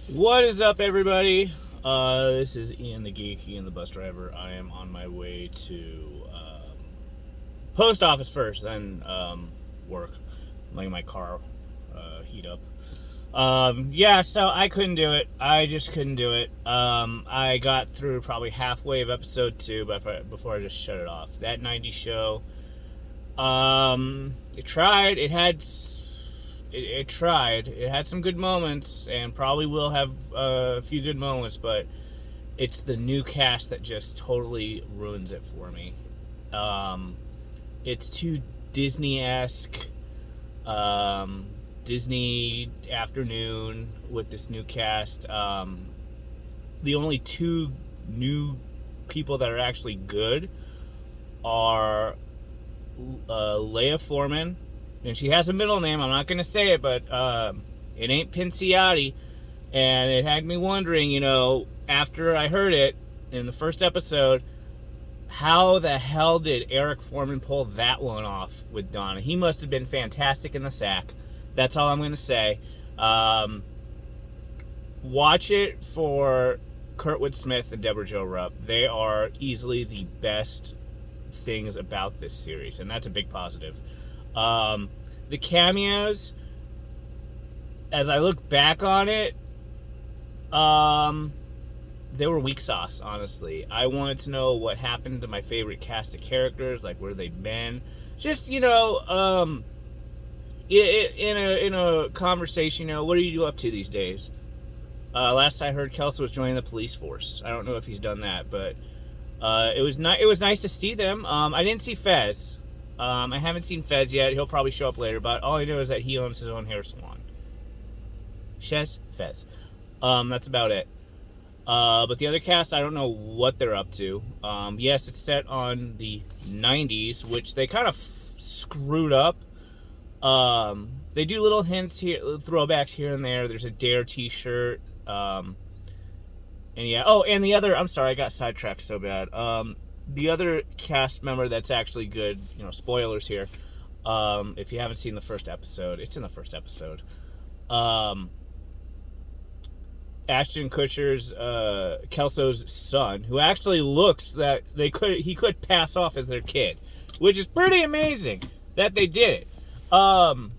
What is up, everybody? This is Ian the Geek, Ian the Bus Driver. I am on my way to post office first, then work. I'm letting my car heat up. So I couldn't do it. I just couldn't do it. I got through probably halfway of episode 2 before I just shut it off. That 90s show, it tried. It tried. It had some good moments, and probably will have a few good moments, but it's the new cast that just totally ruins it for me. It's too Disney-esque. Disney afternoon with this new cast. The only two new people that are actually good are Leia Foreman, and she has a middle name. I'm not going to say it, but it ain't Pinciotti. And it had me wondering, after I heard it in the first episode, how the hell did Eric Foreman pull that one off with Donna? He must have been fantastic in the sack. That's all I'm going to say. Watch it for Kurtwood Smith and Deborah Jo Rupp. They are easily the best things about this series, and that's a big positive. The cameos, as I look back on it, they were weak sauce, honestly. I wanted to know what happened to my favorite cast of characters, like where they've been. Just, in a conversation, what are you up to these days? Last I heard, Kelso was joining the police force. I don't know if he's done that, but it was nice to see them. I didn't see Fez. I haven't seen Fez yet. He'll probably show up later, but all I know is that he owns his own hair salon. Fez. That's about it. But the other cast, I don't know what they're up to. Yes, it's set on the 90s, which they kind of screwed up. They do little hints here, throwbacks here and there. There's a Dare t-shirt. And yeah. Oh, and the other, I'm sorry, I got sidetracked so bad. The other cast member that's actually good, spoilers here. If you haven't seen the first episode, it's in the first episode. Ashton Kutcher's Kelso's son, who actually looks that he could pass off as their kid, which is pretty amazing that they did it. Leia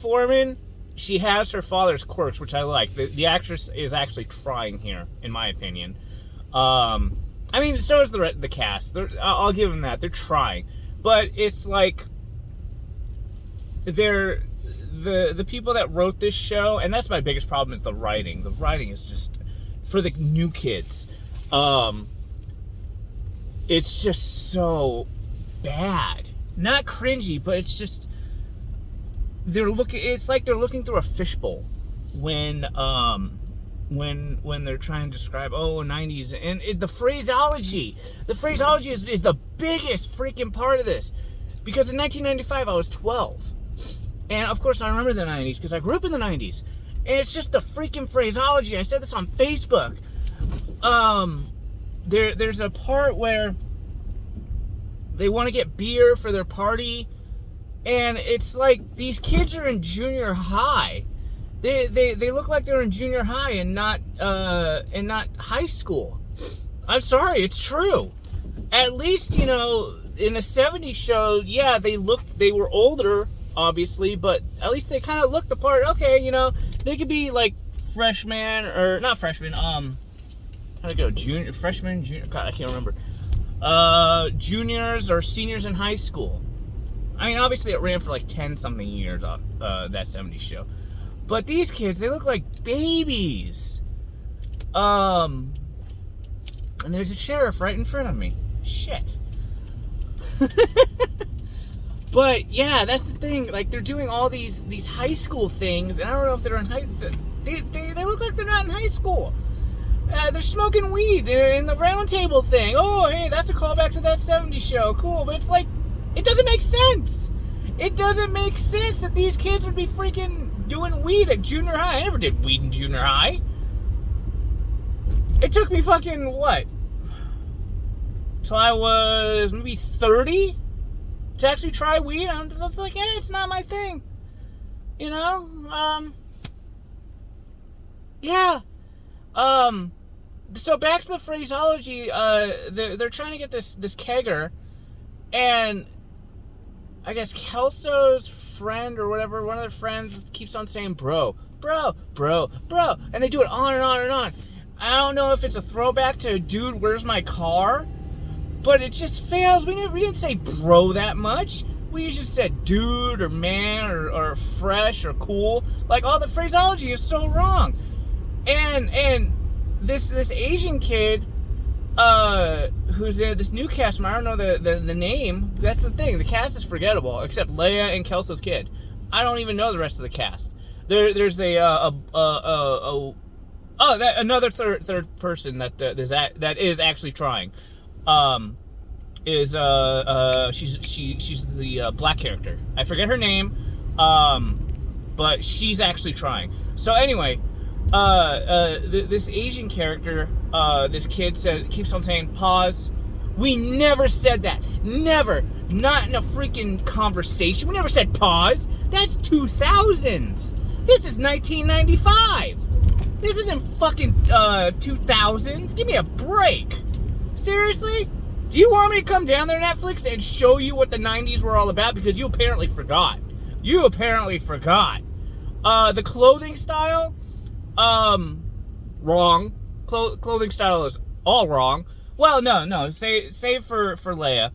Foreman, she has her father's quirks, which I like. The actress is actually trying here, in my opinion. So is the cast. I'll give them that. They're trying. But it's like they're the people that wrote this show, and that's my biggest problem, is the writing. The writing is just, for the new kids, it's just so bad. Not cringy, but it's just, it's like they're looking through a fishbowl when they're trying to describe 90s, and the phraseology is the biggest freaking part of this, because in 1995 I was 12, and of course I remember the 90s because I grew up in the 90s, and it's just the freaking phraseology. I said this on Facebook. There's a part where they want to get beer for their party, and it's like these kids are in junior high. They look like they're in junior high and not high school. I'm sorry, it's true. At least, in the 70s show, yeah, they were older, obviously, but at least they kind of looked the part. Okay, they could be like freshmen, or not freshmen, how'd it go? Freshman, junior, God, I can't remember. Juniors or seniors in high school. Obviously it ran for like 10-something years, that 70s show. But these kids, they look like babies. And there's a sheriff right in front of me. Shit. But yeah, that's the thing. Like, they're doing all these high school things, and I don't know if they're in high. They look like they're not in high school. They're smoking weed. They're in the round table thing. Oh, hey, that's a callback to that 70s show. Cool, but it's like, it doesn't make sense. It doesn't make sense that these kids would be freaking doing weed at junior high. I never did weed in junior high. It took me fucking, what? Till I was maybe 30 to actually try weed. It's like, it's not my thing. You know? Yeah. So back to the phraseology, they're trying to get this kegger, and I guess Kelso's friend or whatever, one of their friends keeps on saying bro, and they do it on and on and on. I don't know if it's a throwback to Dude, Where's My Car? But it just fails. We didn't say bro that much. We just said dude or man or fresh or cool. Like, all the phraseology is so wrong. And this Asian kid who's in this new cast, I don't know the name. That's the thing. The cast is forgettable, except Leia and Kelso's kid. I don't even know the rest of the cast. There's another third person that is actually trying. She's the black character. I forget her name, but she's actually trying. So anyway, this Asian character, this kid keeps on saying pause. We never said that. Never. Not in a freaking conversation. We never said pause. That's 2000s. This is 1995. This isn't fucking 2000s. Give me a break. Seriously? Do you want me to come down there, Netflix, and show you what the 90s were all about? Because you apparently forgot. The clothing style, wrong. Clothing style is all wrong. Well, no. Save for Leia.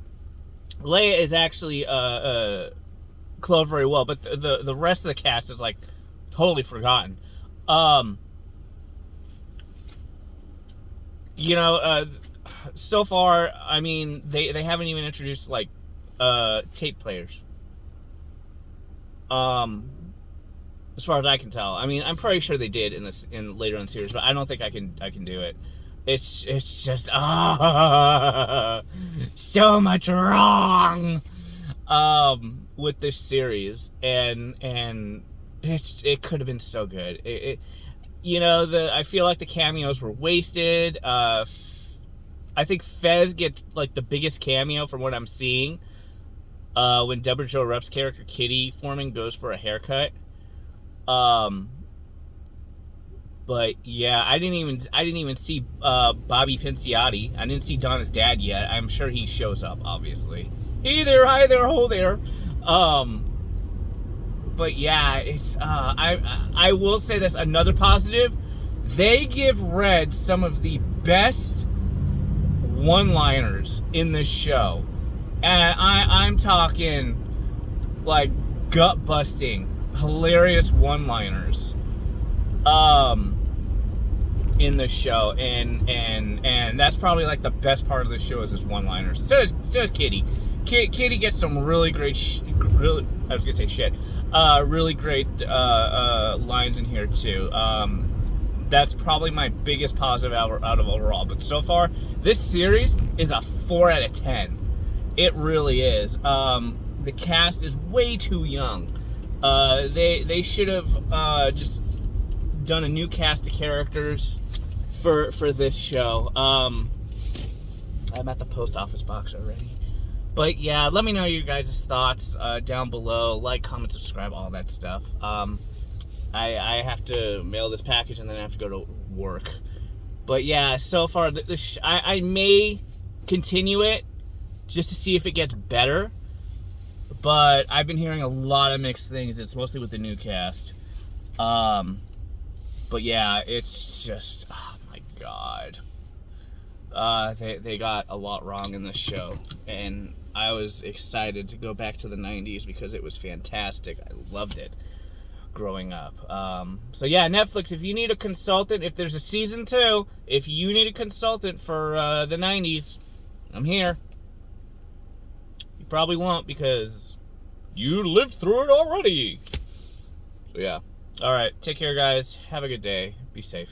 Leia is actually clothed very well, but the rest of the cast is like totally forgotten. So far, I mean, they haven't even introduced like tape players. As far as I can tell, I mean, I'm pretty sure they did in later in the series, but I don't think I can do it. It's just so much wrong with this series, and it could have been so good. I feel like the cameos were wasted. I think Fez gets like the biggest cameo from what I'm seeing. When Deborah Jo Rupp's character Kitty Foreman goes for a haircut. But yeah, I didn't even see Bobby Pinciotti. I didn't see Donna's dad yet. I'm sure he shows up, obviously. Hey there, hi there, ho there. But yeah, it's I will say this, another positive. They give Red some of the best one-liners in this show. And I'm talking like gut-busting, hilarious one-liners in the show, and that's probably like the best part of the show is his one-liners. So is Kitty. Kitty gets some really great really great lines in here too. That's probably my biggest positive out of overall. But so far, this series is a 4 out of 10. It really is. The cast is way too young. They should have just done a new cast of characters for this show. I'm at the post office box already. But yeah, let me know your guys' thoughts down below. Like, comment, subscribe, all that stuff. I have to mail this package and then I have to go to work. But yeah, so far, I may continue it just to see if it gets better. But I've been hearing a lot of mixed things. It's mostly with the new cast. But yeah, it's just, oh my god. They got a lot wrong in this show. And I was excited to go back to the 90s because it was fantastic. I loved it growing up. So yeah, Netflix, if you need a consultant, if there's a season 2, if you need a consultant for the 90s, I'm here. You probably won't because you lived through it already. So yeah. Alright, take care guys. Have a good day. Be safe.